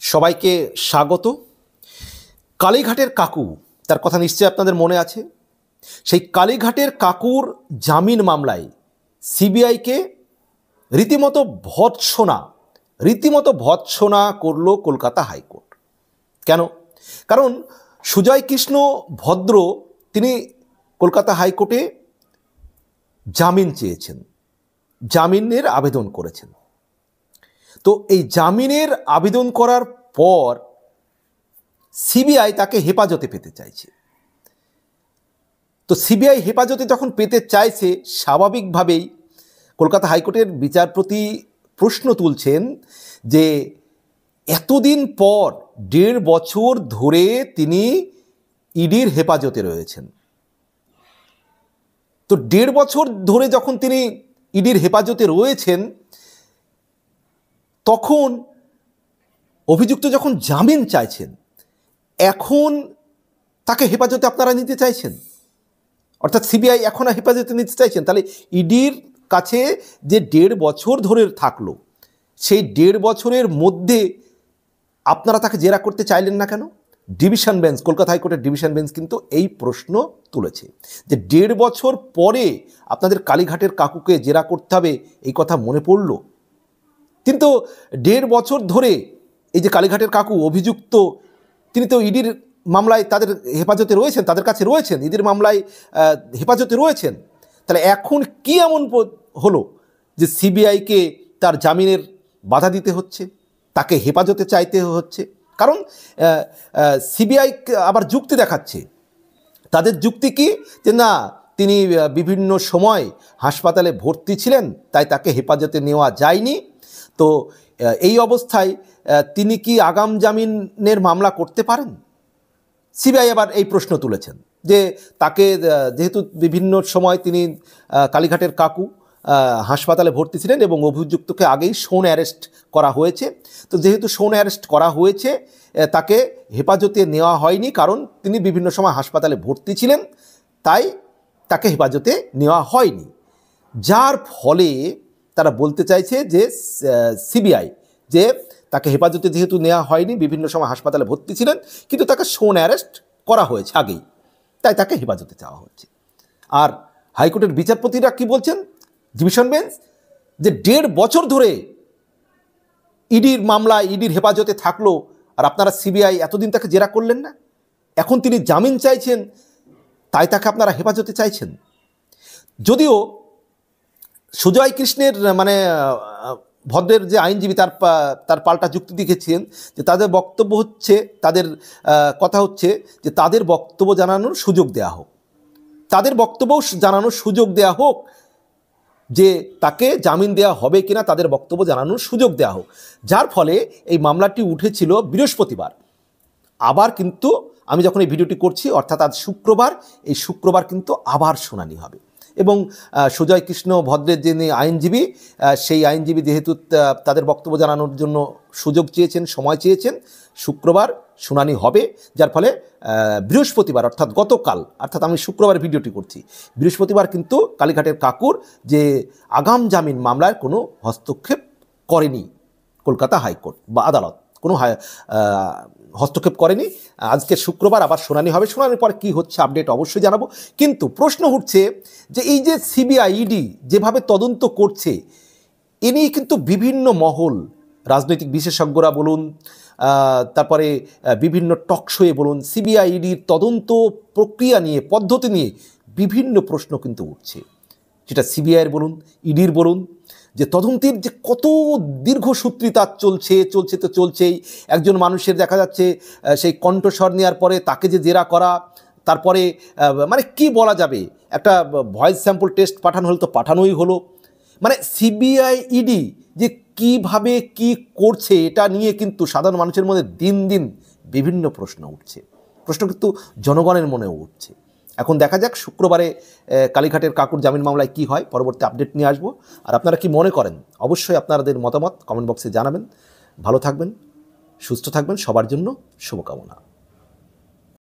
সবাইকে স্বাগত। কালীঘাটের কাকু, তার কথা নিশ্চয়ই আপনাদের মনে আছে। সেই কালীঘাটের কাকুর জামিন মামলায় সিবিআইকে রীতিমতো ভৎসনা করল কলকাতা হাইকোর্ট। কেন? কারণ সুজয় কৃষ্ণ ভদ্র তিনি কলকাতা হাইকোর্টে জামিন চেয়েছেন, জামিনের আবেদন করেছেন। তো এই জামিনের আবেদন করার পর সিবিআই তাকে হেফাজতে পেতে চাইছে। তো সিবিআই হেফাজতে যখন পেতে চাইছে, স্বাভাবিকভাবেই কলকাতা হাইকোর্টের বিচারপতি প্রশ্ন তুলছেন যে এতদিন পর 1.5 বছর ধরে তিনি ইডির হেফাজতে রয়েছেন। তো 1.5 বছর ধরে যখন তিনি ইডির হেফাজতে রয়েছেন, তখন অভিযুক্ত যখন জামিন চাইছেন, এখন তাকে হেফাজতে আপনারা নিতে চাইছেন, অর্থাৎ সিবিআই এখন হেফাজতে নিতে চাইছেন। তাহলে ইডির কাছে যে 1.5 বছর ধরে থাকলো, সেই 1.5 বছরের মধ্যে আপনারা তাকে জেরা করতে চাইলেন না কেন? ডিভিশন বেঞ্চ, কলকাতা হাইকোর্টের ডিভিশন বেঞ্চ কিন্তু এই প্রশ্ন তুলেছে যে 1.5 বছর পরে আপনাদের কালীঘাটের কাকুকে জেরা করতে হবে, এই কথা মনে পড়ল। কিন্তু 1.5 বছর ধরে এই যে কালীঘাটের কাকু অভিযুক্ত, তিনি তো ইডির মামলায় তাদের হেফাজতে রয়েছেন, তাদের কাছে রয়েছেন, ইডির মামলায় হেফাজতে রয়েছেন। তাহলে এখন কি এমন হলো যে সিবিআইকে তার জামিনের বাধা দিতে হচ্ছে, তাকে হেফাজতে চাইতে হচ্ছে? কারণ সিবিআই আবার যুক্তি দেখাচ্ছে। তাদের যুক্তি কি? যে না, তিনি বিভিন্ন সময় হাসপাতালে ভর্তি ছিলেন, তাই তাকে হেফাজতে নেওয়া যায়নি। তো এই অবস্থায় তিনি কি আগাম জামিনের মামলা করতে পারেন? সিবিআই আবার এই প্রশ্ন তুলেছেন যে তাকে যেহেতু বিভিন্ন সময় তিনি কালীঘাটের কাকু হাসপাতালে ভর্তি ছিলেন এবং অভিযুক্তকে আগেই শোন অ্যারেস্ট করা হয়েছে, তো যেহেতু শোন অ্যারেস্ট করা হয়েছে, তাকে হেফাজতে নেওয়া হয়নি, কারণ তিনি বিভিন্ন সময় হাসপাতালে ভর্তি ছিলেন, তাই তাকে হেফাজতে নেওয়া হয়নি। যার ফলে তারা বলতে চাইছে যে সিবিআই যে তাকে হেফাজতে যেহেতু নেওয়া হয়নি, বিভিন্ন সময় হাসপাতালে ভর্তি ছিলেন, কিন্তু তাকে শোন অ্যারেস্ট করা হয়েছে আগেই, তাই তাকে হেফাজতে চাওয়া হচ্ছে। আর হাইকোর্টের বিচারপতিরা কি বলছেন, ডিভিশন বেঞ্চ, যে 1.5 বছর ধরে ইডির মামলায় ইডির হেফাজতে থাকলো, আর আপনারা সিবিআই এতদিন তাকে জেরা করলেন না, এখন তিনি জামিন চাইছেন, তাই তাকে আপনারা হেফাজতে চাইছেন। যদিও সুজয় কৃষ্ণের মানে ভদ্রের যে আইনজীবী তার পাল্টা যুক্তি দিয়েছেন যে তাদের বক্তব্য হচ্ছে, তাদের কথা হচ্ছে যে তাদের বক্তব্য জানানোর সুযোগ দেওয়া হোক, তাদের বক্তব্য জানানোর সুযোগ দেওয়া হোক, যে তাকে জামিন দেওয়া হবে কিনা তাদের বক্তব্য জানানোর সুযোগ দেওয়া হোক। যার ফলে এই মামলাটি উঠেছিল বৃহস্পতিবার, আবার কিন্তু আমি যখন এই ভিডিওটি করছি অর্থাৎ আজ শুক্রবার, এই শুক্রবার কিন্তু আবার শুনানি হবে। এবং সুজয় কৃষ্ণ ভদ্রের যিনি আইনজীবী, সেই আইনজীবী যেহেতু তাদের বক্তব্য জানানোর জন্য সুযোগ চেয়েছেন, সময় চেয়েছেন, শুক্রবার শুনানি হবে। যার ফলে বৃহস্পতিবার অর্থাৎ গতকাল, অর্থাৎ আমি শুক্রবার ভিডিওটি করছি, বৃহস্পতিবার কিন্তু কালীঘাটের কাকুর যে আগাম জামিন মামলার কোনো হস্তক্ষেপ করেনি কলকাতা হাইকোর্ট বা আদালত, কোনো হস্তক্ষেপ করেনি। আজকে শুক্রবার আবার শুনানি হবে, শুনানির পর কী হচ্ছে আপডেট অবশ্যই জানাবো। কিন্তু প্রশ্ন উঠছে যে এই যে সিবিআই ইডি যেভাবে তদন্ত করছে, এ নিয়ে কিন্তু বিভিন্ন মহল, রাজনৈতিক বিশেষজ্ঞরা বলুন, তারপরে বিভিন্ন টকশোয়ে বলুন, সিবিআই ইডির তদন্ত প্রক্রিয়া নিয়ে, পদ্ধতি নিয়ে বিভিন্ন প্রশ্ন কিন্তু উঠছে। সেটা সিবিআইয়ের বলুন, ইডির বলুন, যে তদন্তের যে কত দীর্ঘসূত্রিতা চলছে তো চলছেই। একজন মানুষের দেখা যাচ্ছে সেই কণ্ঠস্বর নেওয়ার পরে তাকে যে জেরা করা, তারপরে মানে কি বলা যাবে, একটা ভয়েস স্যাম্পল টেস্ট পাঠানো হলো তো পাঠানোই হলো। মানে সিবিআই ইডি যে কিভাবে কি করছে, এটা নিয়ে কিন্তু সাধারণ মানুষের মধ্যে দিন দিন বিভিন্ন প্রশ্ন উঠছে, প্রশ্ন কিন্তু জনগণের মনেও উঠছে। এখন দেখা যাক শুক্রবারে কালীঘাটের কাকুর জামিন মামলায় কি হয়, পরবর্তী আপডেট নিয়ে আসবো। আর আপনারা কি মনে করেন অবশ্যই আপনাদের মতামত কমেন্ট বক্সে জানাবেন। ভালো থাকবেন, সুস্থ থাকবেন, সবার জন্য শুভকামনা।